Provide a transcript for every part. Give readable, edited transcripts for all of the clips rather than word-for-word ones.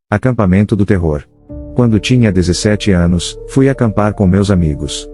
Acampamento do terror. Quando tinha 17 anos, fui acampar com meus amigos.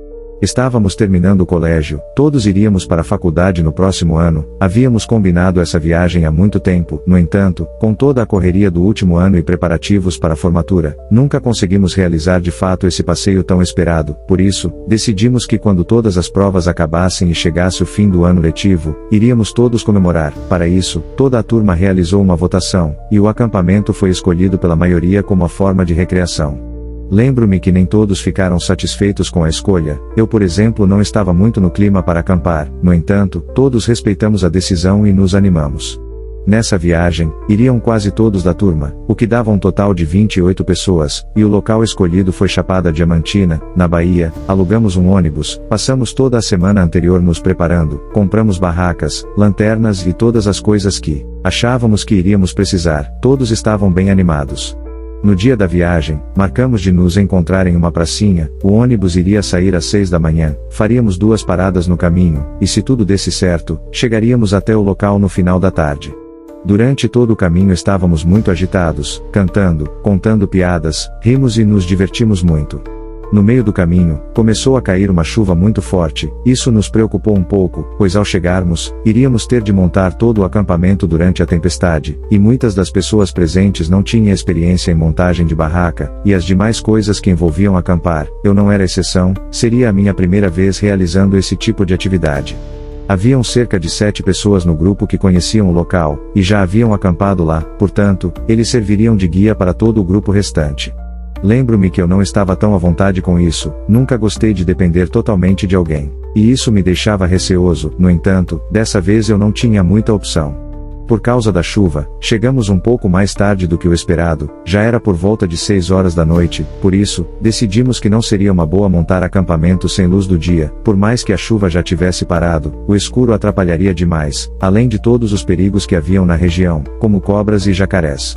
Estávamos terminando o colégio, todos iríamos para a faculdade no próximo ano, havíamos combinado essa viagem há muito tempo, no entanto, com toda a correria do último ano e preparativos para a formatura, nunca conseguimos realizar de fato esse passeio tão esperado, por isso, decidimos que quando todas as provas acabassem e chegasse o fim do ano letivo, iríamos todos comemorar. Para isso, toda a turma realizou uma votação, e o acampamento foi escolhido pela maioria como a forma de recreação. Lembro-me que nem todos ficaram satisfeitos com a escolha, eu por exemplo não estava muito no clima para acampar, no entanto, todos respeitamos a decisão e nos animamos. Nessa viagem, iriam quase todos da turma, o que dava um total de 28 pessoas, e o local escolhido foi Chapada Diamantina, na Bahia. Alugamos um ônibus, passamos toda a semana anterior nos preparando, compramos barracas, lanternas e todas as coisas que achávamos que iríamos precisar, todos estavam bem animados. No dia da viagem, marcamos de nos encontrar em uma pracinha, o ônibus iria sair às 6 da manhã, faríamos 2 paradas no caminho, e se tudo desse certo, chegaríamos até o local no final da tarde. Durante todo o caminho estávamos muito agitados, cantando, contando piadas, rimos e nos divertimos muito. No meio do caminho, começou a cair uma chuva muito forte, isso nos preocupou um pouco, pois ao chegarmos, iríamos ter de montar todo o acampamento durante a tempestade, e muitas das pessoas presentes não tinham experiência em montagem de barraca, e as demais coisas que envolviam acampar, eu não era exceção, seria a minha primeira vez realizando esse tipo de atividade. Haviam cerca de 7 pessoas no grupo que conheciam o local, e já haviam acampado lá, portanto, eles serviriam de guia para todo o grupo restante. Lembro-me que eu não estava tão à vontade com isso, nunca gostei de depender totalmente de alguém. E isso me deixava receoso, no entanto, dessa vez eu não tinha muita opção. Por causa da chuva, chegamos um pouco mais tarde do que o esperado, já era por volta de 6 horas da noite, por isso, decidimos que não seria uma boa montar acampamento sem luz do dia, por mais que a chuva já tivesse parado, o escuro atrapalharia demais, além de todos os perigos que haviam na região, como cobras e jacarés.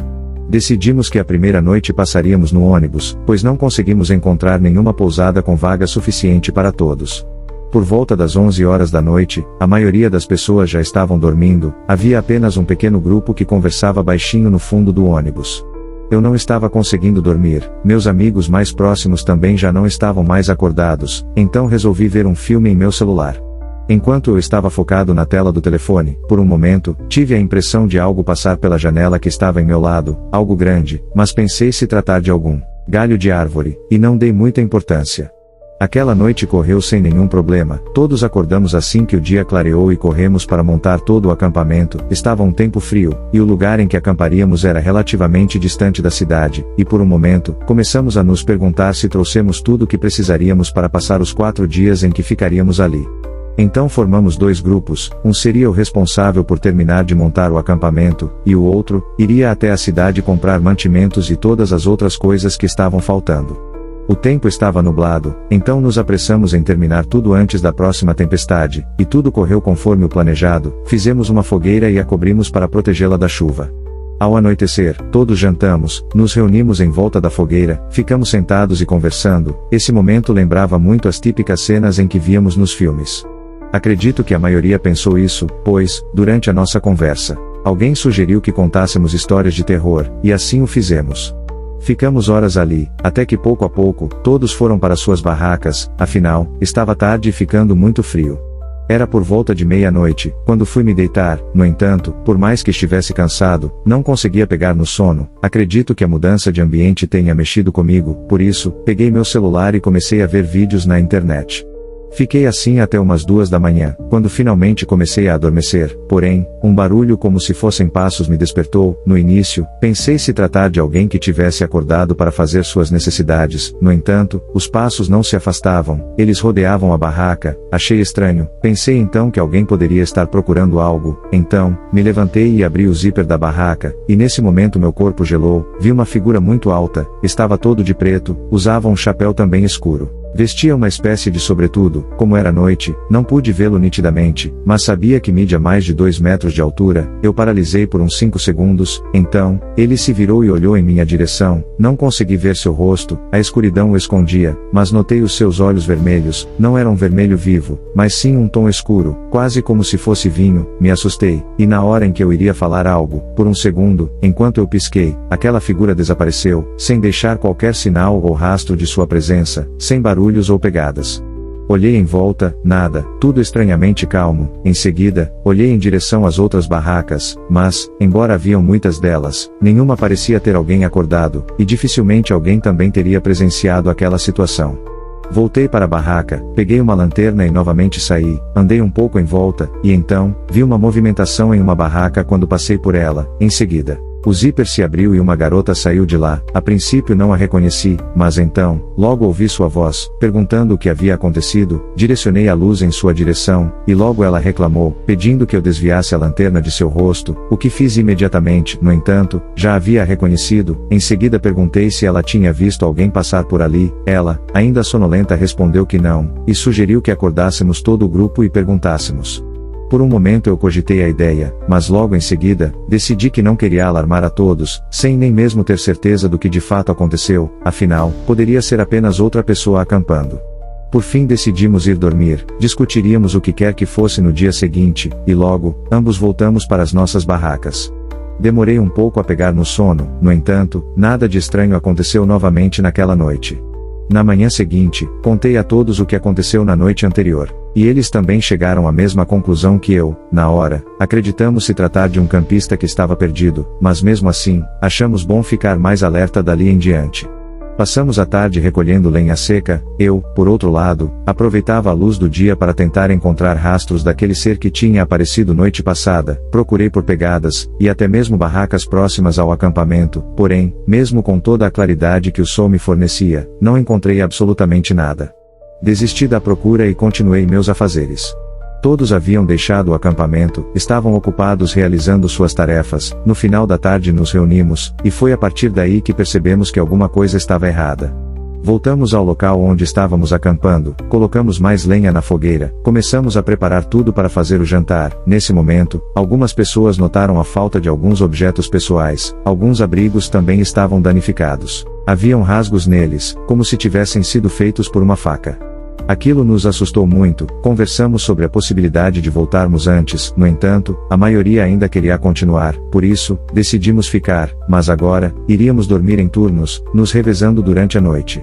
Decidimos que a primeira noite passaríamos no ônibus, pois não conseguimos encontrar nenhuma pousada com vaga suficiente para todos. Por volta das 11 horas da noite, a maioria das pessoas já estavam dormindo, havia apenas um pequeno grupo que conversava baixinho no fundo do ônibus. Eu não estava conseguindo dormir, meus amigos mais próximos também já não estavam mais acordados, então resolvi ver um filme em meu celular. Enquanto eu estava focado na tela do telefone, por um momento, tive a impressão de algo passar pela janela que estava em meu lado, algo grande, mas pensei se tratar de algum galho de árvore, e não dei muita importância. Aquela noite correu sem nenhum problema, todos acordamos assim que o dia clareou e corremos para montar todo o acampamento. Estava um tempo frio, e o lugar em que acamparíamos era relativamente distante da cidade, e por um momento, começamos a nos perguntar se trouxemos tudo o que precisaríamos para passar os 4 dias em que ficaríamos ali. Então formamos 2 grupos, um seria o responsável por terminar de montar o acampamento, e o outro, iria até a cidade comprar mantimentos e todas as outras coisas que estavam faltando. O tempo estava nublado, então nos apressamos em terminar tudo antes da próxima tempestade, e tudo correu conforme o planejado, fizemos uma fogueira e a cobrimos para protegê-la da chuva. Ao anoitecer, todos jantamos, nos reunimos em volta da fogueira, ficamos sentados e conversando. Esse momento lembrava muito as típicas cenas em que víamos nos filmes. Acredito que a maioria pensou isso, pois, durante a nossa conversa, alguém sugeriu que contássemos histórias de terror, e assim o fizemos. Ficamos horas ali, até que pouco a pouco, todos foram para suas barracas, afinal, estava tarde e ficando muito frio. Era por volta de meia-noite, quando fui me deitar, no entanto, por mais que estivesse cansado, não conseguia pegar no sono. Acredito que a mudança de ambiente tenha mexido comigo, por isso, peguei meu celular e comecei a ver vídeos na internet. Fiquei assim até umas 2 da manhã, quando finalmente comecei a adormecer, porém, um barulho como se fossem passos me despertou. No início, pensei se tratar de alguém que tivesse acordado para fazer suas necessidades, no entanto, os passos não se afastavam, eles rodeavam a barraca, achei estranho, pensei então que alguém poderia estar procurando algo, então, me levantei e abri o zíper da barraca, e nesse momento meu corpo gelou, vi uma figura muito alta, estava todo de preto, usava um chapéu também escuro. Vestia uma espécie de sobretudo. Como era noite, não pude vê-lo nitidamente, mas sabia que media mais de 2 metros de altura. Eu paralisei por uns 5 segundos, então, ele se virou e olhou em minha direção. Não consegui ver seu rosto, a escuridão o escondia, mas notei os seus olhos vermelhos. Não era um vermelho vivo, mas sim um tom escuro, quase como se fosse vinho. Me assustei, e na hora em que eu iria falar algo, por um segundo, enquanto eu pisquei, aquela figura desapareceu, sem deixar qualquer sinal ou rastro de sua presença, sem barulhos ou pegadas. Olhei em volta, nada, tudo estranhamente calmo. Em seguida, olhei em direção às outras barracas, mas, embora haviam muitas delas, nenhuma parecia ter alguém acordado, e dificilmente alguém também teria presenciado aquela situação. Voltei para a barraca, peguei uma lanterna e novamente saí, andei um pouco em volta, e então, vi uma movimentação em uma barraca quando passei por ela. Em seguida, o zíper se abriu e uma garota saiu de lá. A princípio não a reconheci, mas então, logo ouvi sua voz, perguntando o que havia acontecido. Direcionei a luz em sua direção, e logo ela reclamou, pedindo que eu desviasse a lanterna de seu rosto, o que fiz imediatamente. No entanto, já havia a reconhecido. Em seguida perguntei se ela tinha visto alguém passar por ali. Ela, ainda sonolenta, respondeu que não, e sugeriu que acordássemos todo o grupo e perguntássemos. Por um momento eu cogitei a ideia, mas logo em seguida, decidi que não queria alarmar a todos, sem nem mesmo ter certeza do que de fato aconteceu. Afinal, poderia ser apenas outra pessoa acampando. Por fim decidimos ir dormir, discutiríamos o que quer que fosse no dia seguinte, e logo, ambos voltamos para as nossas barracas. Demorei um pouco a pegar no sono, no entanto, nada de estranho aconteceu novamente naquela noite. Na manhã seguinte, contei a todos o que aconteceu na noite anterior, e eles também chegaram à mesma conclusão que eu. Na hora, acreditamos se tratar de um campista que estava perdido, mas mesmo assim, achamos bom ficar mais alerta dali em diante. Passamos a tarde recolhendo lenha seca. Eu, por outro lado, aproveitava a luz do dia para tentar encontrar rastros daquele ser que tinha aparecido noite passada. Procurei por pegadas, e até mesmo barracas próximas ao acampamento, porém, mesmo com toda a claridade que o sol me fornecia, não encontrei absolutamente nada. Desisti da procura e continuei meus afazeres. Todos haviam deixado o acampamento, estavam ocupados realizando suas tarefas. No final da tarde nos reunimos, e foi a partir daí que percebemos que alguma coisa estava errada. Voltamos ao local onde estávamos acampando, colocamos mais lenha na fogueira, começamos a preparar tudo para fazer o jantar. Nesse momento, algumas pessoas notaram a falta de alguns objetos pessoais, alguns abrigos também estavam danificados. Haviam rasgos neles, como se tivessem sido feitos por uma faca. Aquilo nos assustou muito. Conversamos sobre a possibilidade de voltarmos antes. No entanto, a maioria ainda queria continuar, por isso, decidimos ficar, mas agora, iríamos dormir em turnos, nos revezando durante a noite.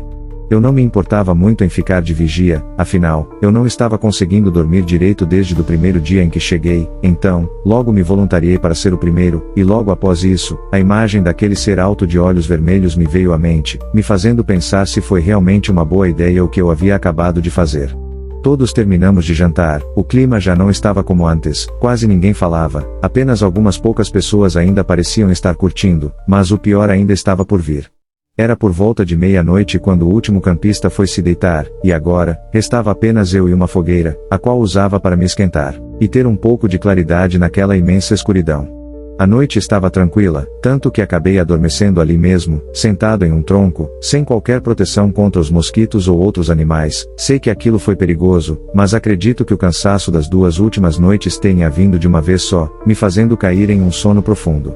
Eu não me importava muito em ficar de vigia, afinal, eu não estava conseguindo dormir direito desde o primeiro dia em que cheguei. Então, logo me voluntariei para ser o primeiro, e logo após isso, a imagem daquele ser alto de olhos vermelhos me veio à mente, me fazendo pensar se foi realmente uma boa ideia o que eu havia acabado de fazer. Todos terminamos de jantar, o clima já não estava como antes, quase ninguém falava, apenas algumas poucas pessoas ainda pareciam estar curtindo, mas o pior ainda estava por vir. Era por volta de meia-noite quando o último campista foi se deitar, e agora, restava apenas eu e uma fogueira, a qual usava para me esquentar, e ter um pouco de claridade naquela imensa escuridão. A noite estava tranquila, tanto que acabei adormecendo ali mesmo, sentado em um tronco, sem qualquer proteção contra os mosquitos ou outros animais. Sei que aquilo foi perigoso, mas acredito que o cansaço das 2 últimas noites tenha vindo de uma vez só, me fazendo cair em um sono profundo.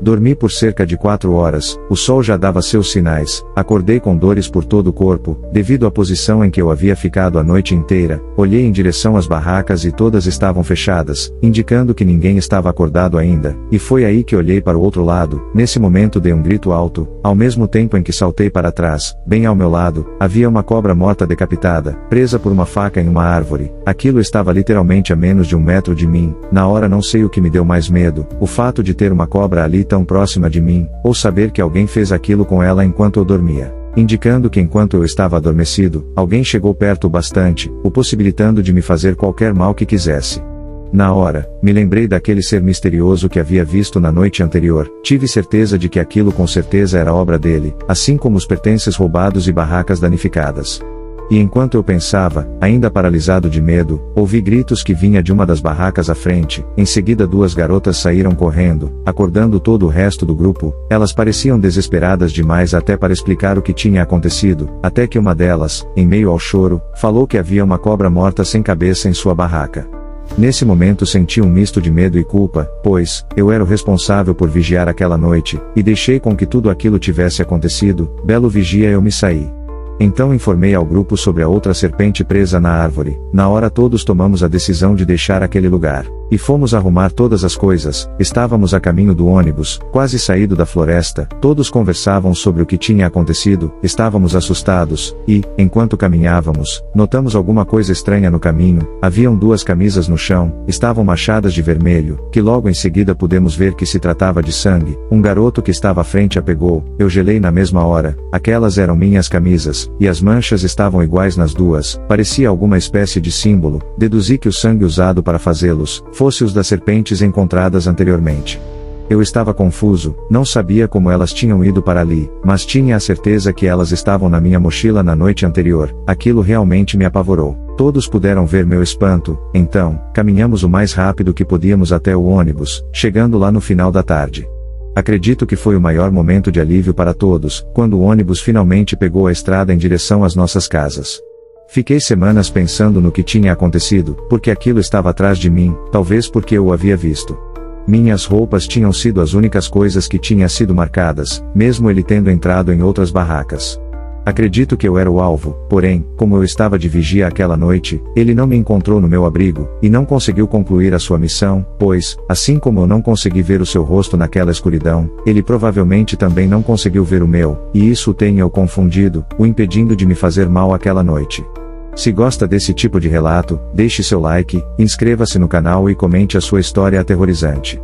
Dormi por cerca de 4 horas, o sol já dava seus sinais, acordei com dores por todo o corpo, devido à posição em que eu havia ficado a noite inteira. Olhei em direção às barracas e todas estavam fechadas, indicando que ninguém estava acordado ainda, e foi aí que olhei para o outro lado. Nesse momento dei um grito alto, ao mesmo tempo em que saltei para trás. Bem ao meu lado, havia uma cobra morta decapitada, presa por uma faca em uma árvore. Aquilo estava literalmente a menos de 1 metro de mim. Na hora não sei o que me deu mais medo, o fato de ter uma cobra ali tão próxima de mim, ou saber que alguém fez aquilo com ela enquanto eu dormia, indicando que enquanto eu estava adormecido, alguém chegou perto o bastante, o possibilitando de me fazer qualquer mal que quisesse. Na hora, me lembrei daquele ser misterioso que havia visto na noite anterior. Tive certeza de que aquilo com certeza era obra dele, assim como os pertences roubados e barracas danificadas. E enquanto eu pensava, ainda paralisado de medo, ouvi gritos que vinha de uma das barracas à frente. Em seguida 2 garotas saíram correndo, acordando todo o resto do grupo. Elas pareciam desesperadas demais até para explicar o que tinha acontecido, até que uma delas, em meio ao choro, falou que havia uma cobra morta sem cabeça em sua barraca. Nesse momento senti um misto de medo e culpa, pois, eu era o responsável por vigiar aquela noite, e deixei com que tudo aquilo tivesse acontecido. Belo vigia, eu me saí. Então informei ao grupo sobre a outra serpente presa na árvore. Na hora todos tomamos a decisão de deixar aquele lugar. E fomos arrumar todas as coisas. Estávamos a caminho do ônibus, quase saído da floresta. Todos conversavam sobre o que tinha acontecido. Estávamos assustados, e, enquanto caminhávamos, notamos alguma coisa estranha no caminho. Haviam 2 camisas no chão, estavam manchadas de vermelho, que logo em seguida pudemos ver que se tratava de sangue. Um garoto que estava à frente a pegou. Eu gelei na mesma hora. Aquelas eram minhas camisas, e as manchas estavam iguais nas 2. Parecia alguma espécie de símbolo. Deduzi que o sangue usado para fazê-los fosse os das serpentes encontradas anteriormente. Eu estava confuso, não sabia como elas tinham ido para ali, mas tinha a certeza que elas estavam na minha mochila na noite anterior. Aquilo realmente me apavorou. Todos puderam ver meu espanto. Então, caminhamos o mais rápido que podíamos até o ônibus, chegando lá no final da tarde. Acredito que foi o maior momento de alívio para todos, quando o ônibus finalmente pegou a estrada em direção às nossas casas. Fiquei semanas pensando no que tinha acontecido, porque aquilo estava atrás de mim, talvez porque eu o havia visto. Minhas roupas tinham sido as únicas coisas que tinham sido marcadas, mesmo ele tendo entrado em outras barracas. Acredito que eu era o alvo, porém, como eu estava de vigia aquela noite, ele não me encontrou no meu abrigo, e não conseguiu concluir a sua missão, pois, assim como eu não consegui ver o seu rosto naquela escuridão, ele provavelmente também não conseguiu ver o meu, e isso o tem eu confundido, o impedindo de me fazer mal aquela noite. Se gosta desse tipo de relato, deixe seu like, inscreva-se no canal e comente a sua história aterrorizante.